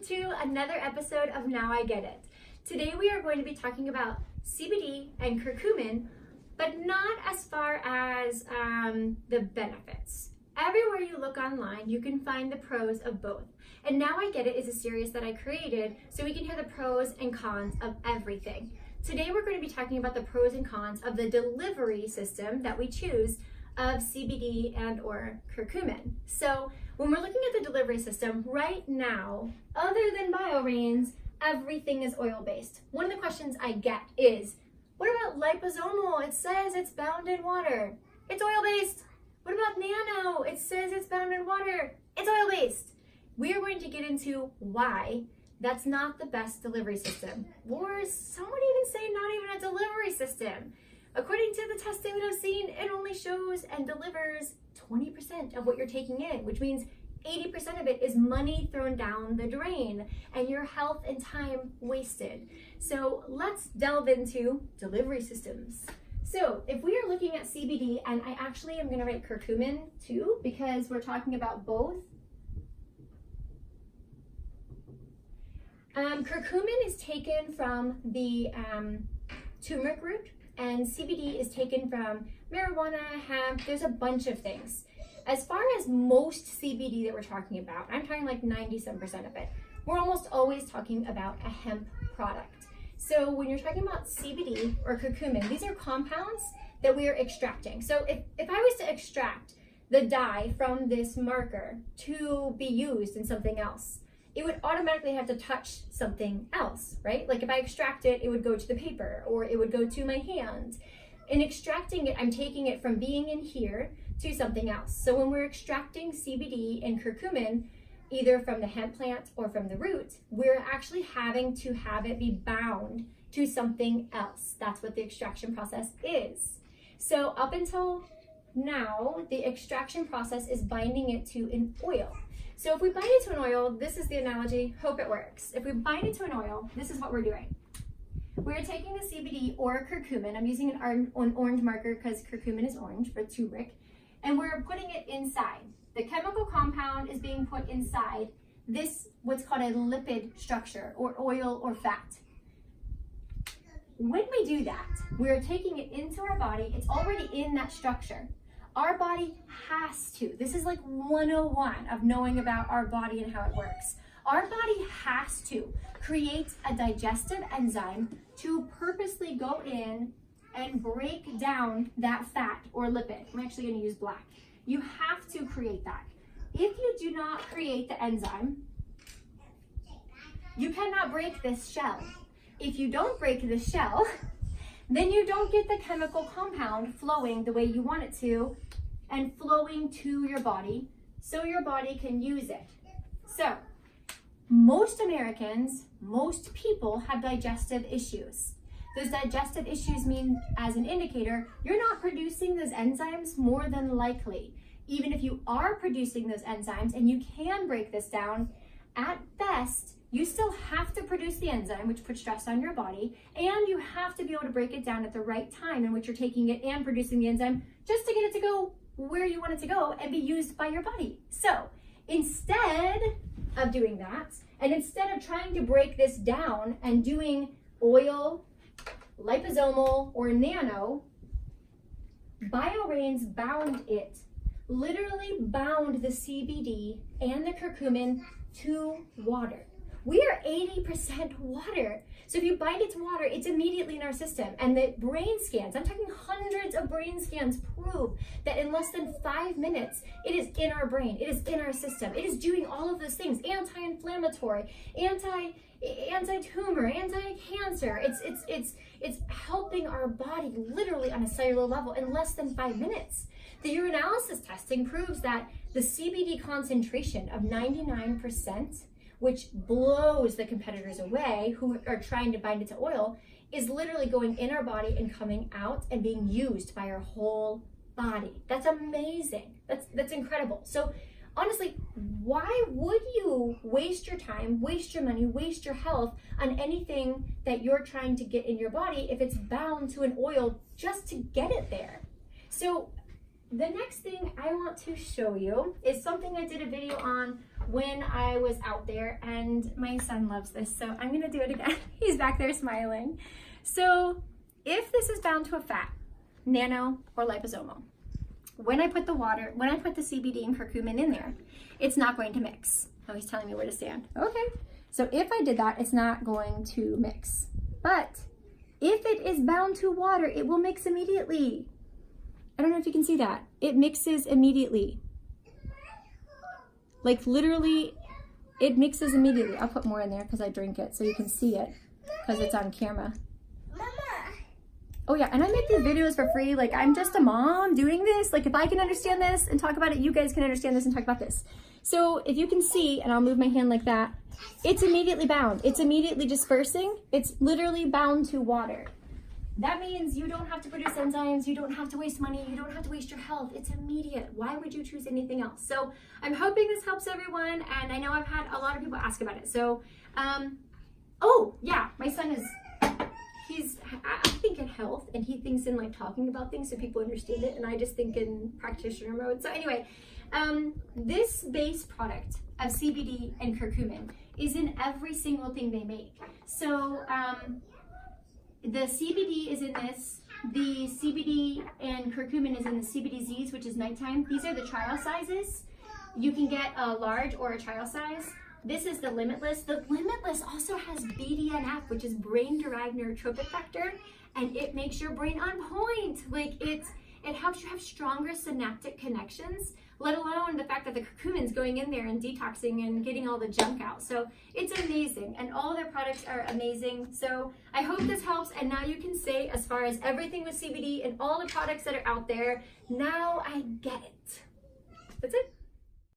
to another episode of Now I Get It. Today we are going to be talking about CBD and curcumin, but not as far as the benefits. Everywhere you look online, you can find the pros of both. And Now I Get It is a series that I created so we can hear the pros and cons of everything. Today we're going to be talking about the pros and cons of the delivery system that we choose of CBD and or curcumin. So when we're looking at the delivery system right now, other than BioRains, everything is oil-based. One of the questions I get is, what about liposomal? It says it's bound in water. It's oil-based. What about nano? It says it's bound in water. It's oil-based. We are going to get into why that's not the best delivery system, or some would even say not even a delivery system. According to the testing that I've seen, it only shows and delivers 20% of what you're taking in, which means 80% of it is money thrown down the drain and your health and time wasted. So let's delve into delivery systems. So if we are looking at CBD, and I actually am going to write curcumin too, because we're talking about both. Curcumin is taken from the turmeric root, and CBD is taken from marijuana, hemp. There's a bunch of things. As far as most CBD that we're talking about, I'm talking like 90% of it, we're almost always talking about a hemp product. So when you're talking about CBD or curcumin, these are compounds that we are extracting. So if I was to extract the dye from this marker to be used in something else, it would automatically have to touch something else, right? Like if I extract it, it would go to the paper or it would go to my hand. In extracting it, I'm taking it from being in here to something else. So when we're extracting CBD and curcumin, either from the hemp plant or from the root, we're actually having to have it be bound to something else. That's what the extraction process is. So up until now, the extraction process is binding it to an oil. So if we bind it to an oil, this is the analogy, hope it works. If we bind it to an oil, this is what we're doing. We're taking the CBD or curcumin, I'm using an orange marker because curcumin is orange for turmeric, and we're putting it inside. The chemical compound is being put inside this, what's called a lipid structure, or oil or fat. When we do that, we're taking it into our body, it's already in that structure. Our body has to, this is like 101 of knowing about our body and how it works. Our body has to create a digestive enzyme to purposely go in and break down that fat or lipid. I'm actually going to use black. You have to create that. If you do not create the enzyme, you cannot break this shell. If you don't break this shell, then you don't get the chemical compound flowing the way you want it to and flowing to your body so your body can use it. So most Americans, most people have digestive issues. Those digestive issues mean, as an indicator, you're not producing those enzymes more than likely. Even if you are producing those enzymes and you can break this down, at best, you still have to produce the enzyme, which puts stress on your body, and you have to be able to break it down at the right time in which you're taking it and producing the enzyme just to get it to go where you want it to go and be used by your body. So instead of doing that, and instead of trying to break this down and doing oil, liposomal, or nano, BioRains bound it, literally bound the CBD and the curcumin to water. We are 80% water. So if you bind it to water, it's immediately in our system. And the brain scans, I'm talking hundreds of brain scans, prove that in less than 5 minutes, it is in our brain, it is in our system. It is doing all of those things, anti-inflammatory, anti-tumor, anti-cancer. It's helping our body literally on a cellular level in less than 5 minutes. The urinalysis testing proves that the CBD concentration of 99%, which blows the competitors away who are trying to bind it to oil, is literally going in our body and coming out and being used by our whole body. That's amazing. That's incredible. So honestly, why would you waste your time, waste your money, waste your health on anything that you're trying to get in your body if it's bound to an oil just to get it there? So the next thing I want to show you is something I did a video on when I was out there, and my son loves this, so I'm gonna do it again. He's back there smiling. So if this is bound to a fat, nano or liposomal, when I put the CBD and curcumin in there, it's not going to mix. Oh, he's telling me where to stand. Okay. So if I did that, it's not going to mix. But if it is bound to water, it will mix immediately. I don't know if you can see that. It mixes immediately. Like literally, it mixes immediately. I'll put more in there because I drink it so you can see it because it's on camera. Oh yeah, and I make these videos for free. Like, I'm just a mom doing this. Like, if I can understand this and talk about it, you guys can understand this and talk about this. So if you can see, and I'll move my hand like that, it's immediately bound. It's immediately dispersing. It's literally bound to water. That means you don't have to produce enzymes. You don't have to waste money. You don't have to waste your health. It's immediate. Why would you choose anything else? So I'm hoping this helps everyone. And I know I've had a lot of people ask about it. So, oh yeah, my son is... I think in health, and he thinks in like talking about things so people understand it, and I just think in practitioner mode. So anyway, this base product of CBD and curcumin is in every single thing they make. So the CBD is in this, the CBD and curcumin is in the CBDZs, which is nighttime. These are the trial sizes. You can get a large or a trial size. This is the Limitless. The Limitless also has BDNF, which is Brain-Derived Neurotrophic Factor, and it makes your brain on point. Like it helps you have stronger synaptic connections, let alone the fact that the curcumin's going in there and detoxing and getting all the junk out. So it's amazing, and all their products are amazing. So I hope this helps, and now you can say, as far as everything with CBD and all the products that are out there, now I get it. That's it.